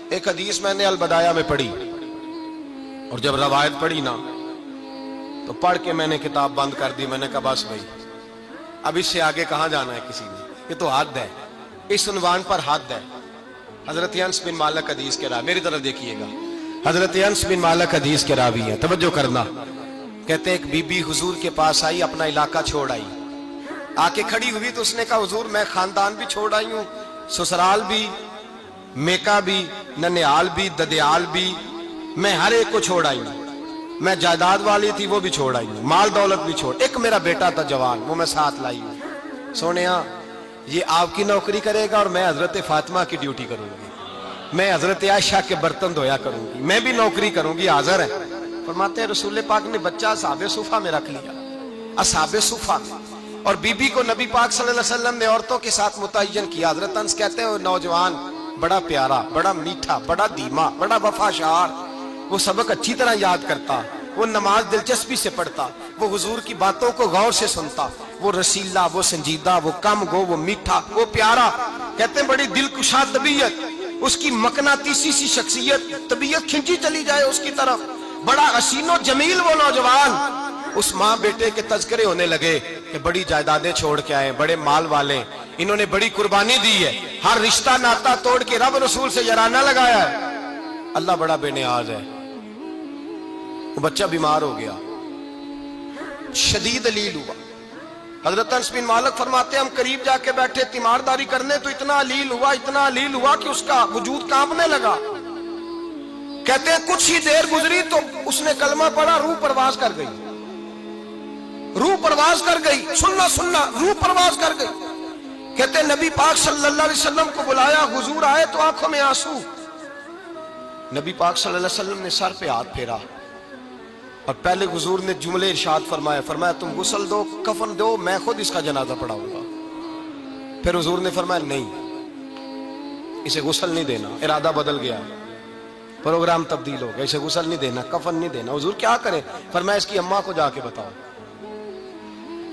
ایک حدیث میں نے البدایہ میں پڑھی، اور جب روایت پڑھی نا تو پڑھ کے میں نے کتاب بند کر دی. میں نے کہا بس بھائی اب اس سے آگے کہاں جانا ہے کسی نے، یہ تو حد ہے، اس عنوان پر حد ہے. حضرت انس بن مالک حدیث کے راوی، میری طرف دیکھیے گا، حضرت انس بن مالک حدیث کے راوی ہیں، توجہ کرنا. کہتے ہیں ایک بی بی حضور کے پاس آئی، اپنا علاقہ چھوڑ آئی، آ کے کھڑی ہوئی تو اس نے کہا حضور میں خاندان بھی چھوڑ آئی ہوں، سسرال بھی، میکا بھی، ننیال بھی، ددیال بھی، میں ہر ایک کو چھوڑ آئی ہوں. میں جائیداد والی تھی وہ بھی چھوڑ آئی ہوں، مال دولت بھی چھوڑ، ایک میرا بیٹا تھا جوان وہ میں ساتھ لائی ہوں. سونیا یہ آپ کی نوکری کرے گا اور میں حضرت فاطمہ کی ڈیوٹی کروں گی، میں حضرت عائشہ کے برتن دھویا کروں گی، میں بھی نوکری کروں گی، حاضر ہے. فرماتے ہیں رسول پاک نے بچہ اصحاب صفہ میں رکھ لیا، اصحاب صفہ میں، اور بی بی کو نبی پاک صلی اللہ علیہ وسلم نے عورتوں کے ساتھ متعین کیا. حضرت انس کہتے ہیں وہ نوجوان بڑا پیارا، بڑا میٹھا، بڑا دھیما، بڑا وفاشار، وہ سبق اچھی طرح یاد کرتا، وہ نماز دلچسپی سے پڑھتا، وہ حضور کی باتوں کو غور سے سنتا، وہ رسیلا، وہ سنجیدہ، وہ کم گو، وہ میٹھا، وہ پیارا. کہتے ہیں بڑی دلکشا طبیعت، اس کی مقناطیسی سی شخصیت، طبیعت کھنچی چلی جائے اس کی طرف، بڑا حسین و جمیل وہ نوجوان. اس ماں بیٹے کے تذکرے ہونے لگے کہ بڑی جائیدادیں چھوڑ کے آئے، بڑے مال والے، انہوں نے بڑی قربانی دی ہے، ہر رشتہ ناتا توڑ کے رب رسول سے یارانہ لگایا ہے. اللہ بڑا بے نیاز ہے. وہ بچہ بیمار ہو گیا، شدید علیل ہوا. حضرت انس بن مالک فرماتے ہیں ہم قریب جا کے بیٹھے تیمارداری کرنے تو اتنا علیل ہوا کہ اس کا وجود کانپنے لگا. کہتے ہیں کچھ ہی دیر گزری تو اس نے کلمہ پڑھا، روح پرواز کر گئی، روح پرواز کر گئی، سننا روح پرواز کر گئی. کہتے ہیں نبی پاک صلی اللہ علیہ وسلم کو بلایا، حضور آئے تو آنکھوں میں آنسو. نبی پاک صلی اللہ علیہ وسلم نے سر پہ ہاتھ پھیرا اور پہلے حضور نے جملے ارشاد فرمایا تم غسل دو، کفن دو، میں خود اس کا جنازہ پڑھاؤں گا. پھر حضور نے فرمایا نہیں، اسے غسل نہیں دینا. ارادہ بدل گیا، پروگرام تبدیل ہو گیا، اسے غسل نہیں دینا، کفن نہیں دینا. حضور کیا کریں؟ فرمایا اس کی اماں کو جا کے بتاؤ.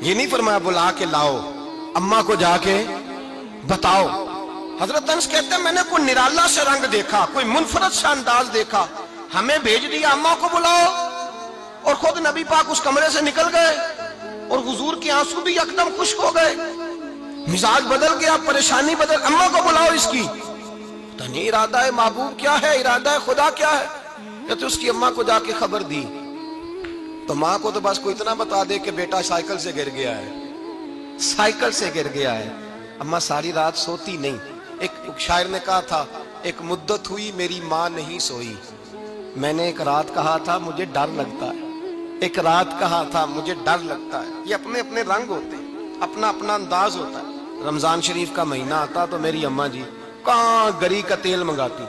یہ نہیں فرمایا بلا کے لاؤ، اماں کو جا کے بتاؤ. حضرت انس کہتے ہیں میں نے کوئی نرالا سے رنگ دیکھا، کوئی منفرد سا انداز دیکھا، ہمیں بھیج دیا اماں کو بلاؤ، اور خود نبی پاک اس کمرے سے نکل گئے اور حضور کے آنسو بھی یکدم خشک ہو گئے، مزاج بدل گیا، پریشانی بدل. اماں کو بلاؤ اس کی. پتہ نہیں ارادہ ہے محبوب کیا ہے، ارادہ ہے خدا کیا ہے. کہتے اس کی اماں کو جا کے خبر دی تو ماں کو تو بس کوئی اتنا بتا دے کہ بیٹا سائیکل سے گر گیا ہے، سائیکل سے گر گیا ہے. اماں ساری رات سوتی نہیں. ایک شاعر نے کہا تھا ایک مدت ہوئی میری ماں نہیں سوئی، میں نے ایک رات کہا تھا مجھے ڈر لگتا ہے، ایک رات کہا تھا مجھے ڈر لگتا ہے. یہ اپنے اپنے رنگ ہوتے ہیں، اپنا اپنا انداز ہوتا ہے. رمضان شریف کا مہینہ آتا تو میری اماں جی کہاں گری کا تیل منگاتی،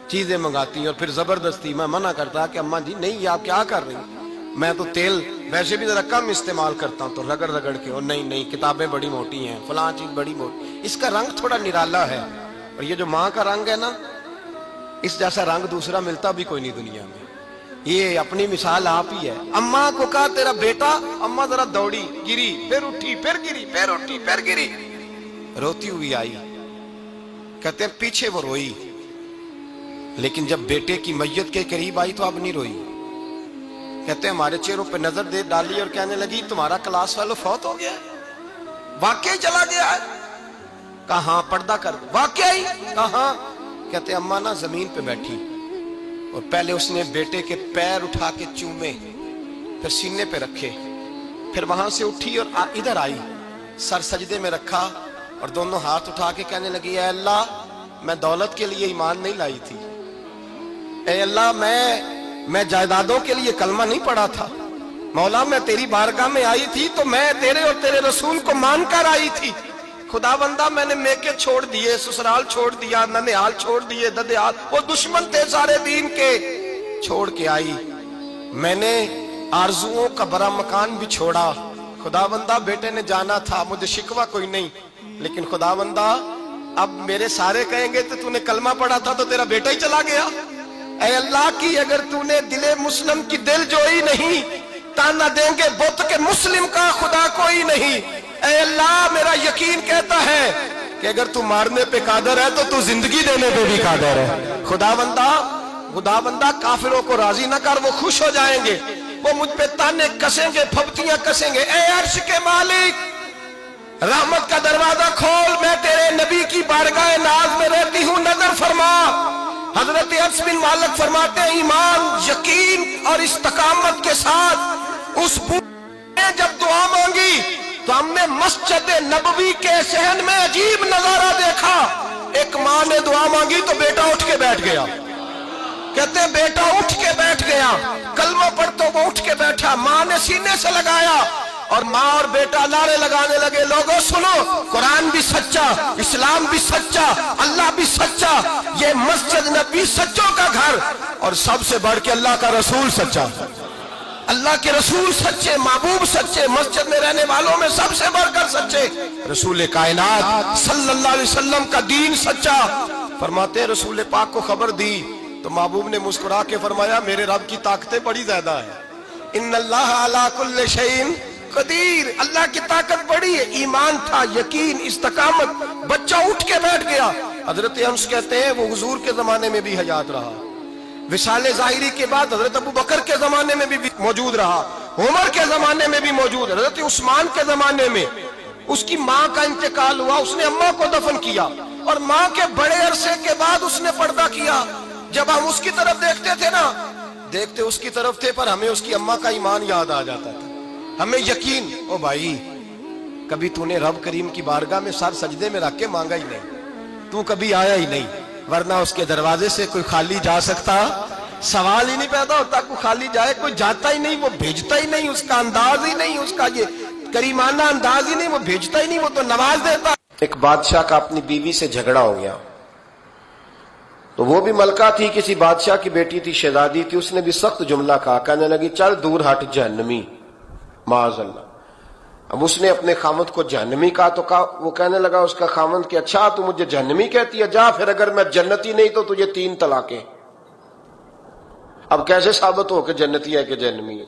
چیزیں منگاتی، اور پھر زبردستی میں منع کرتا کہ اماں جی نہیں، یہ آپ کیا کر رہی ہیں، میں تو تیل ویسے بھی ذرا کم استعمال کرتا ہوں، تو رگڑ رگڑ کے، اور نہیں کتابیں بڑی موٹی ہیں، فلاں چیز بڑی موٹی. اس کا رنگ تھوڑا نرالا ہے، اور یہ جو ماں کا رنگ ہے نا، اس جیسا رنگ دوسرا ملتا بھی کوئی نہیں دنیا میں. یہ اپنی مثال آپ ہی ہے. اماں کو کہا تیرا بیٹا، اماں ذرا دوڑی، گری، پھر اٹھی، پھر گری، پھر اٹھی، پھر گری، روتی ہوئی آئی. کہتے ہیں پیچھے وہ روئی، لیکن جب بیٹے کی میت کے قریب آئی تو اب نہیں روئی. کہتے ہیں ہمارے چہروں پہ نظر دے ڈالی اور کہنے لگی تمہارا کلاس فیلو فوت ہو گیا ہے، واقعی چلا گیا ہے. کہاں پردہ کر، واقعی کہاں. کہتے ہیں اماں نا زمین پہ بیٹھی اور پہلے اس نے بیٹے کے پیر اٹھا کے چومے، پھر سینے پہ رکھے، پھر وہاں سے اٹھی اور ادھر آئی، سر سجدے میں رکھا اور دونوں ہاتھ اٹھا کے کہنے لگی اے اللہ میں دولت کے لیے ایمان نہیں لائی تھی، اے اللہ میں جائیدادوں کے لیے کلمہ نہیں پڑھا تھا، مولا میں تیری بارگاہ میں آئی تھی تو میں تیرے اور تیرے رسول کو مان کر آئی تھی. خدا بندہ میں نے میکے چھوڑ دیے، سسرال چھوڑ دیا، ننیال چھوڑ دیے، ددیال، وہ دشمن تھے سارے دین کے، چھوڑ کے آئی. میں نے آرزوؤں کا بڑا مکان بھی چھوڑا. خدا بندہ بیٹے نے جانا تھا، مجھے شکوہ کوئی نہیں، لیکن خدا بندہ اب میرے سارے کہیں گے تو نے کلمہ پڑھا تھا تو تیرا بیٹا ہی چلا گیا. اے اللہ کی اگر نے دل مسلم کی دل جوئی نہیں، تانا دیں گے بت کے مسلم کا خدا کوئی نہیں. اے اللہ میرا یقین کہتا ہے کہ اگر تو مارنے پہ قادر ہے تو زندگی دینے پہ بھی قادر ہے. خدا بندہ کافروں کو راضی نہ کر، وہ خوش ہو جائیں گے، وہ مجھ پہ تانے کسیں گے، پھپتیاں کسیں گے۔ اے عرش کے مالک، رحمت کا دروازہ کھول، میں تیرے نبی کی بارگاہ ناز میں رہتی ہوں، نظر فرما۔ حضرت انس بن مالک فرماتے ہیں ایمان، یقین اور استقامت کے ساتھ اس بوڑھے نے جب دعا مانگی تو ہم نے مسجد نبوی کے صحن میں عجیب نظارہ دیکھا۔ ایک ماں نے دعا مانگی تو بیٹا اٹھ کے بیٹھ گیا، کہتے ہیں بیٹا اٹھ کے بیٹھ گیا، کلمہ پڑھ تو وہ اٹھ کے بیٹھا، ماں نے سینے سے لگایا اور ماں اور بیٹا نعرے لگانے لگے، لوگوں سنو، قرآن بھی سچا، اسلام بھی سچا، اللہ بھی سچا، یہ مسجد نبی سچوں کا گھر، اور سب سے بڑھ کے اللہ کا رسول سچا، اللہ کے رسول سچے، محبوب سچے، مسجد میں رہنے والوں میں سب سے بڑھ کر سچے، رسول کائنات صلی اللہ علیہ وسلم کا دین سچا۔ فرماتے ہیں رسول پاک کو خبر دی تو محبوب نے مسکرا کے فرمایا میرے رب کی طاقتیں بڑی زیادہ ہیں، ان اللہ علی کل شیء قدیر، اللہ کی طاقت بڑی ہے۔ ایمان تھا، یقین، استقامت، بچہ اٹھ کے بیٹھ گیا۔ حضرت انس کہتے ہیں وہ حضور کے زمانے میں بھی حیات رہا، وصال ظاہری کے بعد حضرت ابو بکر کے زمانے میں بھی موجود رہا، عمر کے زمانے میں بھی موجود، حضرت عثمان کے زمانے میں اس کی ماں کا انتقال ہوا، اس نے اماں کو دفن کیا، اور ماں کے بڑے عرصے کے بعد اس نے پردہ کیا۔ جب ہم اس کی طرف دیکھتے تھے نا، دیکھتے اس کی طرف تھے، پر ہمیں اس کی اماں کا ایمان یاد آ جاتا تھا، ہمیں یقین، او بھائی کبھی تو نے رب کریم کی بارگاہ میں سر سجدے میں رکھ کے مانگا ہی نہیں، تو کبھی آیا ہی نہیں، ورنہ اس کے دروازے سے کوئی خالی جا سکتا، سوال ہی نہیں پیدا ہوتا، کوئی خالی جائے، کوئی جاتا ہی نہیں، وہ بھیجتا ہی نہیں، اس کا انداز ہی نہیں، اس کا یہ کریمانہ انداز ہی نہیں، وہ بھیجتا ہی نہیں، وہ تو نواز دیتا۔ ایک بادشاہ کا اپنی بیوی سے جھگڑا ہو گیا، تو وہ بھی ملکہ تھی، کسی بادشاہ کی بیٹی تھی، شہزادی تھی، اس نے بھی سخت جملہ کہا، کہنے لگی چل دور ہٹ جہنمی، معاذ اللہ۔ اب اس نے اپنے خامد کو جہنمی کہا تو وہ کہنے لگا اس کا خامد کہ اچھا تو مجھے جہنمی کہتی ہے، جا پھر اگر میں جنتی نہیں تو تجھے 3 طلاقیں۔ اب کیسے ثابت ہو کہ جنتی ہے کہ جہنمی ہے،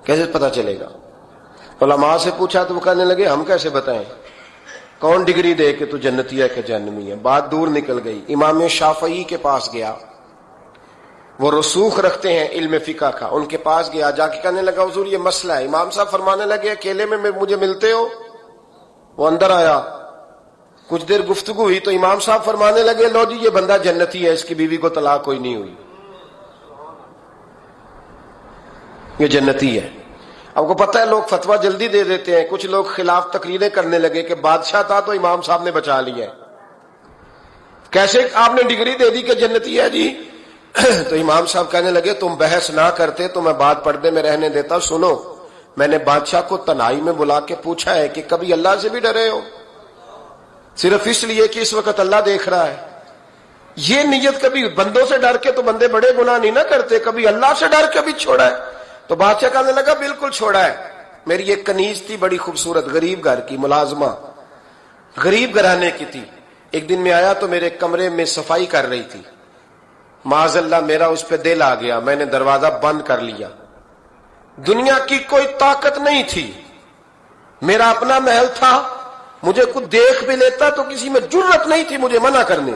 کیسے پتہ چلے گا؟ علماء سے پوچھا تو وہ کہنے لگے ہم کیسے بتائیں، کون ڈگری دے کہ تو جنتی ہے کہ جہنمی ہے؟ بات دور نکل گئی، امام شافعی کے پاس گیا، وہ رسوخ رکھتے ہیں علم فقہ کا، ان کے پاس گیا، جا کے کہنے لگا حضور یہ مسئلہ ہے۔ امام صاحب فرمانے لگے اکیلے میں مجھے ملتے ہو؟ وہ اندر آیا، کچھ دیر گفتگو ہوئی تو امام صاحب فرمانے لگے لو جی یہ بندہ جنتی ہے، اس کی بیوی کو طلاق کوئی نہیں ہوئی، یہ جنتی ہے۔ اب کو پتہ ہے لوگ فتویٰ جلدی دے دیتے ہیں، کچھ لوگ خلاف تقریریں کرنے لگے کہ بادشاہ تھا تو امام صاحب نے بچا لیا ہے، کیسے آپ نے ڈگری دے دی کہ جنتی ہے جی؟ تو امام صاحب کہنے لگے تم بحث نہ کرتے تو میں بات پردے میں رہنے دیتا، سنو میں نے بادشاہ کو تنہائی میں بلا کے پوچھا ہے کہ کبھی اللہ سے بھی ڈرے ہو؟ صرف اس لیے کہ اس وقت اللہ دیکھ رہا ہے، یہ نیت کبھی بندوں سے ڈر کے تو بندے بڑے گناہ نہیں نہ کرتے، کبھی اللہ سے ڈر کے بھی چھوڑا ہے؟ تو بادشاہ کہنے لگا بالکل چھوڑا ہے، میری ایک کنیز تھی بڑی خوبصورت، غریب گھر کی ملازمہ، غریب گھرانے کی تھی، ایک دن میں آیا تو میرے کمرے میں صفائی کر رہی تھی، معاذ اللہ میرا اس پہ دل آ گیا، میں نے دروازہ بند کر لیا، دنیا کی کوئی طاقت نہیں تھی، میرا اپنا محل تھا، مجھے کچھ دیکھ بھی لیتا تو کسی میں جرت نہیں تھی مجھے منع کرنے،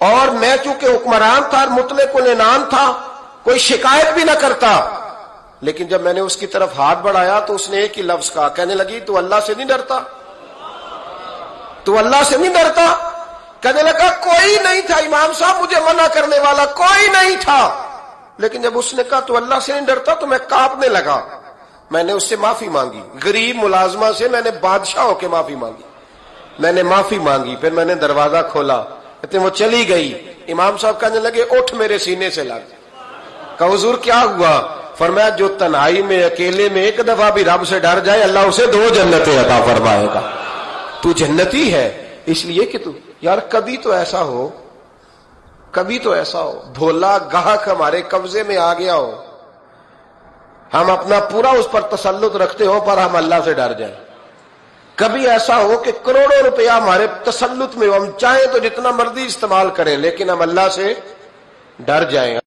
اور میں چونکہ حکمران تھا، مطلق العنان تھا، کوئی شکایت بھی نہ کرتا، لیکن جب میں نے اس کی طرف ہاتھ بڑھایا تو اس نے ایک ہی لفظ کہا، کہنے لگی تو اللہ سے نہیں ڈرتا؟ تو اللہ سے نہیں ڈرتا؟ کہنے لگا کوئی نہیں تھا امام صاحب مجھے منع کرنے والا، کوئی نہیں تھا، لیکن جب اس نے کہا تو اللہ سے نہیں ڈرتا تو میں کانپنے لگا، میں نے اس سے معافی مانگی، غریب ملازمہ سے میں نے بادشاہ ہو کے معافی مانگی، میں نے معافی مانگی، پھر میں نے دروازہ کھولا، کہتے وہ چلی گئی، امام صاحب کہنے لگے اٹھ میرے سینے سے لگ، کہا حضور کیا ہوا؟ فرمایا جو تنہائی میں اکیلے میں ایک دفعہ بھی رب سے ڈر جائے اللہ اسے 2 جنتیں عطا فرمائے گا، تو جنتی ہے، اس لیے کہ تو یار کبھی تو ایسا ہو، کبھی تو ایسا ہو بھولا گاہک ہمارے قبضے میں آ گیا ہو، ہم اپنا پورا اس پر تسلط رکھتے ہو پر ہم اللہ سے ڈر جائیں، کبھی ایسا ہو کہ کروڑوں روپیہ ہمارے تسلط میں ہو، ہم چاہیں تو جتنا مرضی استعمال کریں لیکن ہم اللہ سے ڈر جائیں،